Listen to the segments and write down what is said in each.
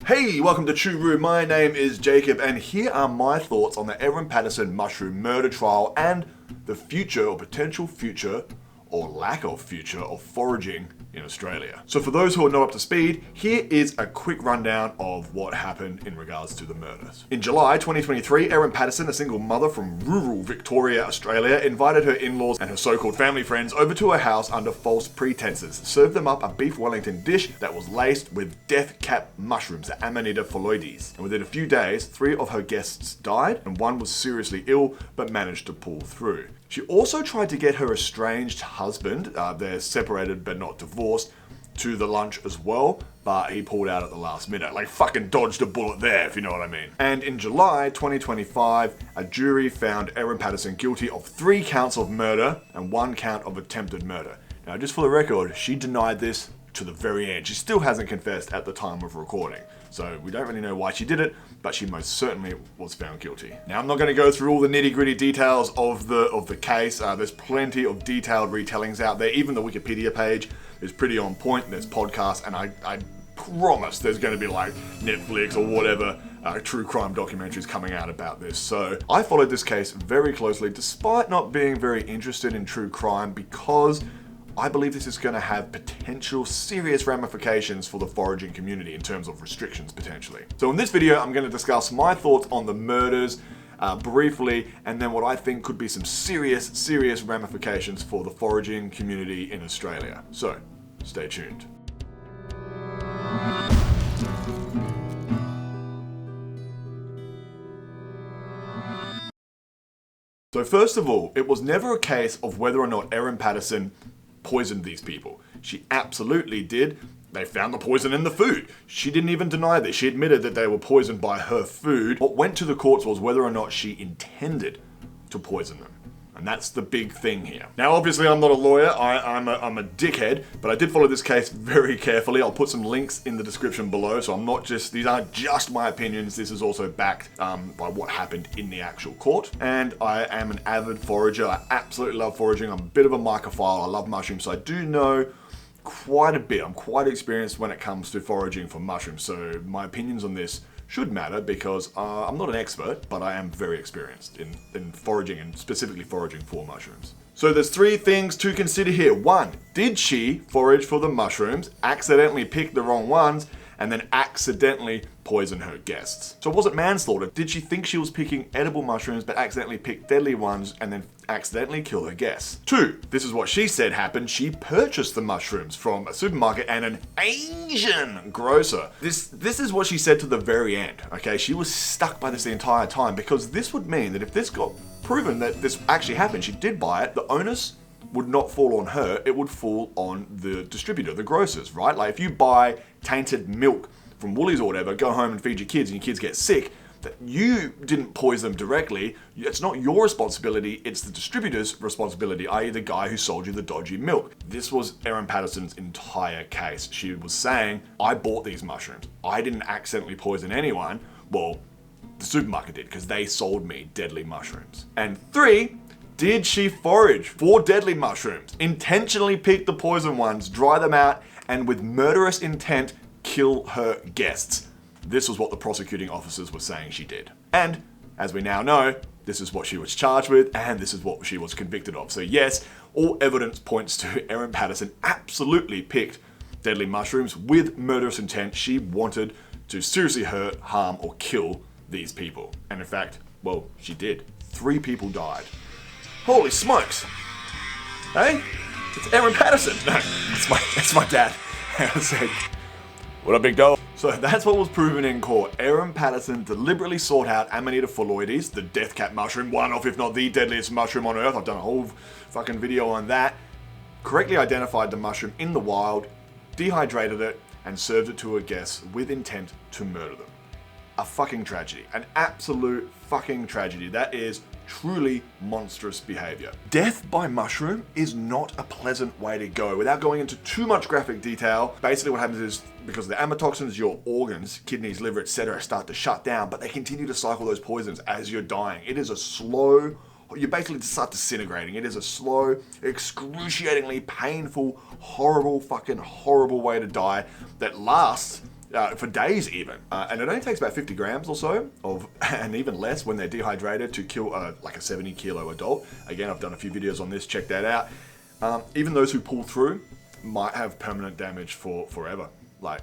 Hey, welcome to Choo. My name is Jacob, and here are my thoughts on the Erin Patterson mushroom murder trial and the future or potential future or lack of future of foraging in Australia. So for those who are not up to speed, here is a quick rundown of what happened in regards to the murders. In July 2023, Erin Patterson, a single mother from rural Victoria, Australia, invited her in-laws and her so-called family friends over to her house under false pretenses, served them up a beef Wellington dish that was laced with death cap mushrooms, the Amanita phalloides. And within a few days, 3 of her guests died and 1 was seriously ill but managed to pull through. She also tried to get her estranged husband, they're separated but not divorced, to the lunch as well, but he pulled out at the last minute. Like, fucking dodged a bullet there, if you know what I mean. And in July 2025, a jury found Erin Patterson guilty of 3 counts of murder and 1 count of attempted murder. Now, just for the record, she denied this to the very end. She still hasn't confessed at the time of recording. So we don't really know why she did it, but she most certainly was found guilty. Now, I'm not going to go through all the nitty-gritty details of the case. There's plenty of detailed retellings out there. Even the Wikipedia page is pretty on point. There's podcasts, and I promise there's going to be like Netflix or whatever true crime documentaries coming out about this. So I followed this case very closely, despite not being very interested in true crime, because I believe this is going to have potential serious ramifications for the foraging community in terms of restrictions, potentially. So in this video, I'm going to discuss my thoughts on the murders briefly, and then what I think could be some serious ramifications for the foraging community in Australia. So, stay tuned. So first of all, it was never a case of whether or not Erin Patterson poisoned these people. She absolutely did. They found the poison in the food. She didn't even deny this. She admitted that they were poisoned by her food. What went to the courts was whether or not she intended to poison them. And that's the big thing here. Now, obviously, I'm not a lawyer. I'm a dickhead, but I did follow this case very carefully. I'll put some links in the description below, so these aren't just my opinions. This is also backed by what happened in the actual court. And I am an avid forager. I absolutely love foraging. I'm a bit of a mycophile. I love mushrooms, so I do know quite a bit. I'm quite experienced when it comes to foraging for mushrooms, so my opinions on this should matter because I'm not an expert, but I am very experienced in foraging, and specifically foraging for mushrooms. So there's 3 things to consider here. 1, did she forage for the mushrooms, accidentally pick the wrong ones, and then accidentally poison her guests? So was it manslaughter? Did she think she was picking edible mushrooms but accidentally picked deadly ones and then accidentally kill her guests? 2, this is what she said happened. She purchased the mushrooms from a supermarket and an Asian grocer. This is what she said to the very end, okay? She was stuck by this the entire time, because this would mean that if this got proven that this actually happened, she did buy it, the onus would not fall on her, it would fall on the distributor, the grocers, right? Like if you buy tainted milk from Woolies or whatever, go home and feed your kids and your kids get sick, that you didn't poison them directly, it's not your responsibility, it's the distributor's responsibility, i.e. the guy who sold you the dodgy milk. This was Erin Patterson's entire case. She was saying, I bought these mushrooms. I didn't accidentally poison anyone. Well, the supermarket did, because they sold me deadly mushrooms. And 3, did she forage for deadly mushrooms, intentionally pick the poison ones, dry them out, and with murderous intent, kill her guests? This was what the prosecuting officers were saying she did. And, as we now know, this is what she was charged with, and this is what she was convicted of. So yes, all evidence points to Erin Patterson absolutely picked deadly mushrooms with murderous intent. She wanted to seriously hurt, harm, or kill these people. And in fact, well, she did. 3 people died. Holy smokes! Hey? It's Erin Patterson! No, it's my dad. I was like, what up, big dog? So that's what was proven in court. Erin Patterson deliberately sought out Amanita phalloides, the death cap mushroom, one of, if not the deadliest mushroom on earth. I've done a whole fucking video on that. Correctly identified the mushroom in the wild, dehydrated it, and served it to her guests with intent to murder them. A fucking tragedy. An absolute fucking tragedy. That is truly monstrous behavior. Death by mushroom is not a pleasant way to go. Without going into too much graphic detail, basically what happens is, because of the amatoxins, your organs, kidneys, liver, etc. start to shut down, but they continue to cycle those poisons as you're dying. It is a slow, you basically start disintegrating. It is a slow, excruciatingly painful, horrible way to die that lasts for days even. And it only takes about 50 grams or so and even less when they're dehydrated to kill like a 70 kilo adult. Again, I've done a few videos on this, check that out. Even those who pull through might have permanent damage for forever. Like,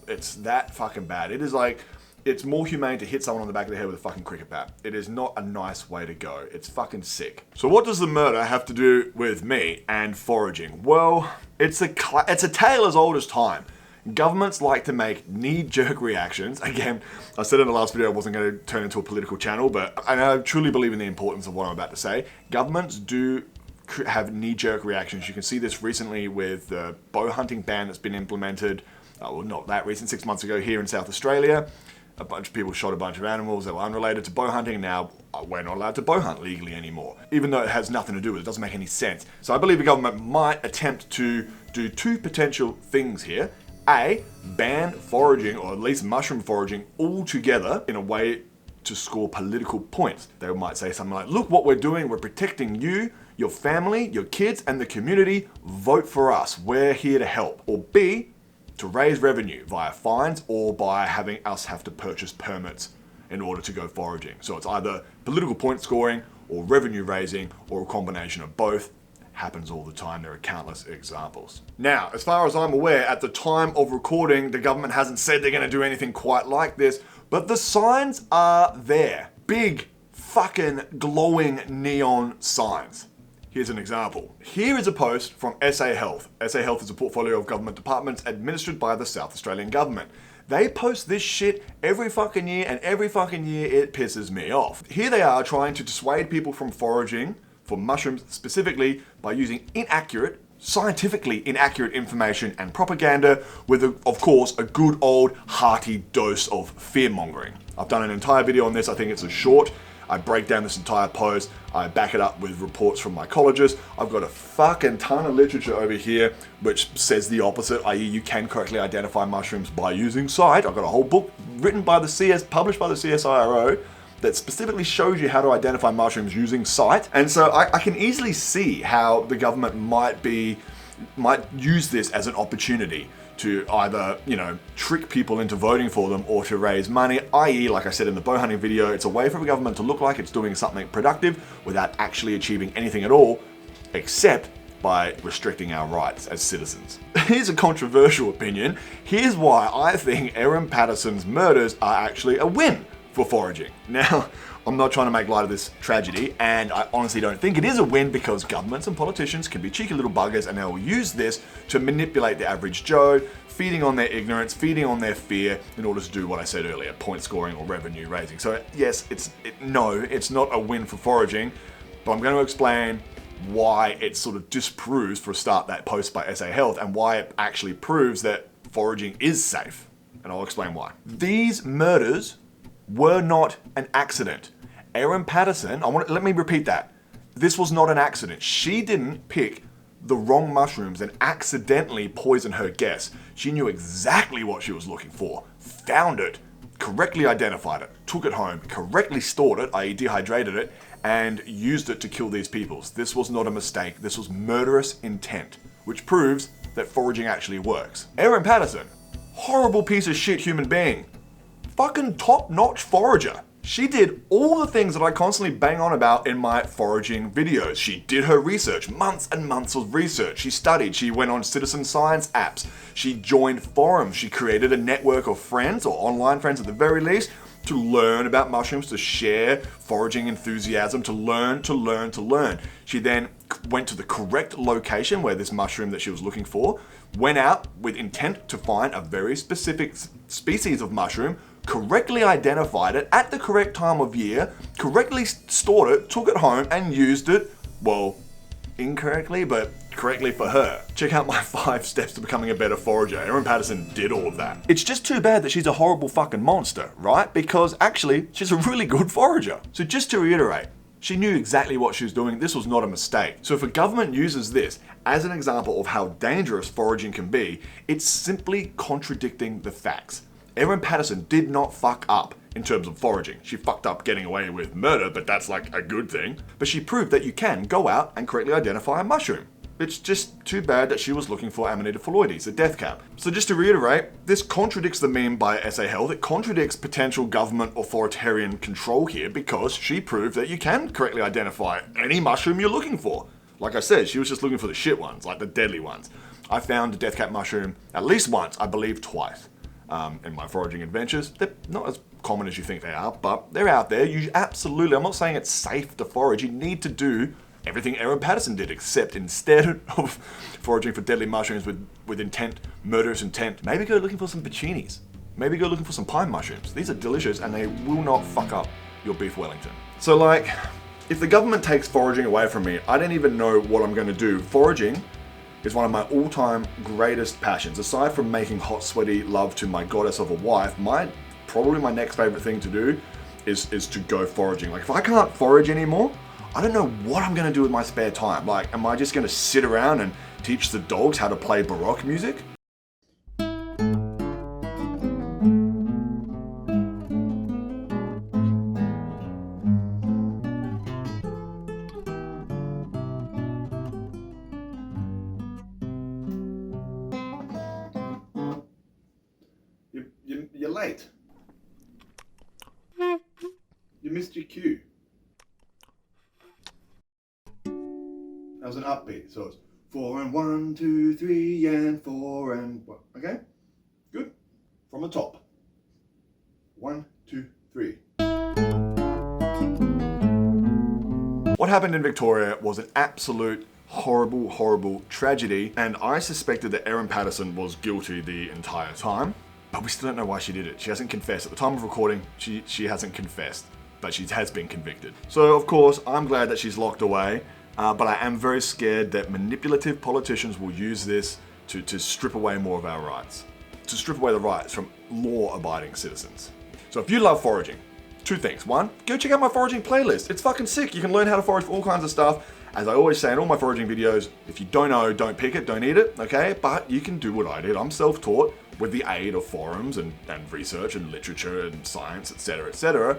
it's that fucking bad. It is like, it's more humane to hit someone on the back of the head with a fucking cricket bat. It is not a nice way to go. It's fucking sick. So what does the murder have to do with me and foraging? Well, it's a tale as old as time. Governments like to make knee-jerk reactions. Again, I said in the last video I wasn't going to turn into a political channel, but I truly believe in the importance of what I'm about to say. Governments do have knee-jerk reactions. You can see this recently with the bow hunting ban that's been implemented. Well, not that recent, 6 months ago here in South Australia. A bunch of people shot a bunch of animals that were unrelated to bow hunting. Now we're not allowed to bow hunt legally anymore, even though it has nothing to do with it. It doesn't make any sense. So I believe the government might attempt to do two potential things here. A, ban foraging, or at least mushroom foraging altogether in a way to score political points. They might say something like, look what we're doing, we're protecting you, your family, your kids, and the community. Vote for us, we're here to help. Or B, to raise revenue via fines or by having us have to purchase permits in order to go foraging. So it's either political point scoring or revenue raising or a combination of both. Happens all the time. There are countless examples. Now, as far as I'm aware, at the time of recording, the government hasn't said they're going to do anything quite like this, but the signs are there. Big, fucking glowing neon signs. Here's an example. Here is a post from SA Health. SA Health is a portfolio of government departments administered by the South Australian government. They post this shit every fucking year, and every fucking year it pisses me off. Here they are trying to dissuade people from foraging for mushrooms specifically by using inaccurate, scientifically inaccurate information and propaganda with, of course, a good old hearty dose of fear-mongering. I've done an entire video on this. I think it's a short. I break down this entire post. I back it up with reports from mycologists. I've got a fucking ton of literature over here which says the opposite, i.e. you can correctly identify mushrooms by using sight. I've got a whole book written by published by the CSIRO that specifically shows you how to identify mushrooms using sight. And so I can easily see how the government might use this as an opportunity to either, trick people into voting for them or to raise money, i.e., like I said in the bow hunting video, it's a way for the government to look like it's doing something productive without actually achieving anything at all, except by restricting our rights as citizens. Here's a controversial opinion. Here's why I think Erin Patterson's murders are actually a win for foraging. Now, I'm not trying to make light of this tragedy, and I honestly don't think it is a win because governments and politicians can be cheeky little buggers and they'll use this to manipulate the average Joe, feeding on their ignorance, feeding on their fear in order to do what I said earlier, point scoring or revenue raising. So yes, it's not a win for foraging, but I'm going to explain why it sort of disproves, for a start, that post by SA Health and why it actually proves that foraging is safe. And I'll explain why. These murders were not an accident. Erin Patterson, let me repeat that. This was not an accident. She didn't pick the wrong mushrooms and accidentally poison her guests. She knew exactly what she was looking for, found it, correctly identified it, took it home, correctly stored it, i.e. dehydrated it, and used it to kill these people. This was not a mistake. This was murderous intent, which proves that foraging actually works. Erin Patterson, horrible piece of shit human being. Fucking top-notch forager. She did all the things that I constantly bang on about in my foraging videos. She did her research, months and months of research. She studied, she went on citizen science apps. She joined forums. She created a network of friends, or online friends at the very least, to learn about mushrooms, to share foraging enthusiasm, to learn. She then went to the correct location where this mushroom that she was looking for, went out with intent to find a very specific species of mushroom, correctly identified it at the correct time of year, correctly stored it, took it home, and used it, well, incorrectly, but correctly for her. Check out my 5 steps to becoming a better forager. Erin Patterson did all of that. It's just too bad that she's a horrible fucking monster, right? Because actually, she's a really good forager. So just to reiterate, she knew exactly what she was doing. This was not a mistake. So if a government uses this as an example of how dangerous foraging can be, it's simply contradicting the facts. Erin Patterson did not fuck up in terms of foraging. She fucked up getting away with murder, but that's like a good thing. But she proved that you can go out and correctly identify a mushroom. It's just too bad that she was looking for Amanita phalloides, the death cap. So just to reiterate, this contradicts the meme by SA Health. It contradicts potential government authoritarian control here because she proved that you can correctly identify any mushroom you're looking for. Like I said, she was just looking for the shit ones, like the deadly ones. I found a death cap mushroom at least once, I believe twice, in my foraging adventures. They're not as common as you think they are, but they're out there. You absolutely, I'm not saying it's safe to forage. You need to do everything Erin Patterson did, except instead of foraging for deadly mushrooms with intent, murderous intent, maybe go looking for some peccinis. Maybe go looking for some pine mushrooms. These are delicious and they will not fuck up your beef Wellington. So like, if the government takes foraging away from me, I don't even know what I'm going to do. Foraging is one of my all-time greatest passions. Aside from making hot, sweaty love to my goddess of a wife, probably my next favorite thing to do is to go foraging. Like if I can't forage anymore, I don't know what I'm going to do with my spare time. Like, am I just going to sit around and teach the dogs how to play Baroque music? You're late. You missed your cue. That was an upbeat, so it's 4 and 1, 2, 3 and 4 and 1. Okay? Good. From the top. 1, 2, 3. What happened in Victoria was an absolute horrible, horrible tragedy, and I suspected that Erin Patterson was guilty the entire time, but we still don't know why she did it. She hasn't confessed. At the time of recording, she hasn't confessed, but she has been convicted. So, of course, I'm glad that she's locked away. But I am very scared that manipulative politicians will use this to strip away more of our rights. To strip away the rights from law-abiding citizens. So if you love foraging, two things. One, go check out my foraging playlist. It's fucking sick. You can learn how to forage for all kinds of stuff. As I always say in all my foraging videos, if you don't know, don't pick it, don't eat it, okay? But you can do what I did. I'm self-taught with the aid of forums and research and literature and science, etc., etc.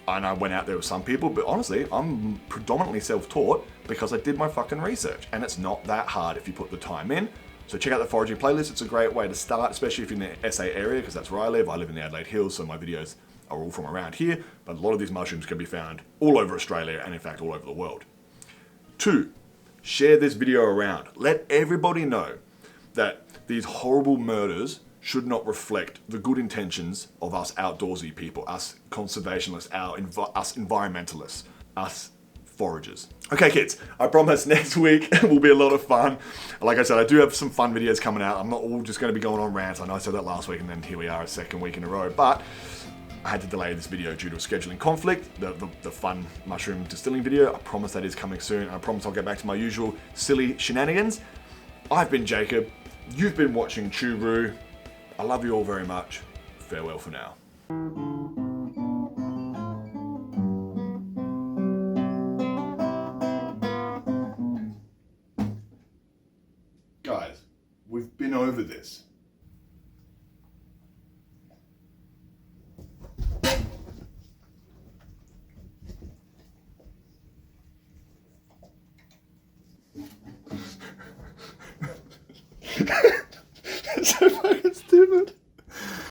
And I went out there with some people, but honestly, I'm predominantly self-taught because I did my fucking research. And it's not that hard if you put the time in. So check out the foraging playlist. It's a great way to start, especially if you're in the SA area, because that's where I live. I live in the Adelaide Hills, so my videos are all from around here. But a lot of these mushrooms can be found all over Australia and in fact all over the world. 2, share this video around. Let everybody know that these horrible murders should not reflect the good intentions of us outdoorsy people, us conservationists, us environmentalists, us foragers. Okay kids, I promise next week will be a lot of fun. Like I said, I do have some fun videos coming out. I'm not all just going to be going on rants. I know I said that last week and then here we are a second week in a row, but I had to delay this video due to a scheduling conflict. The fun mushroom distilling video, I promise that is coming soon. And I promise I'll get back to my usual silly shenanigans. I've been Jacob. You've been watching Choo. I love you all very much. Farewell for now. Guys, we've been over this. So fucking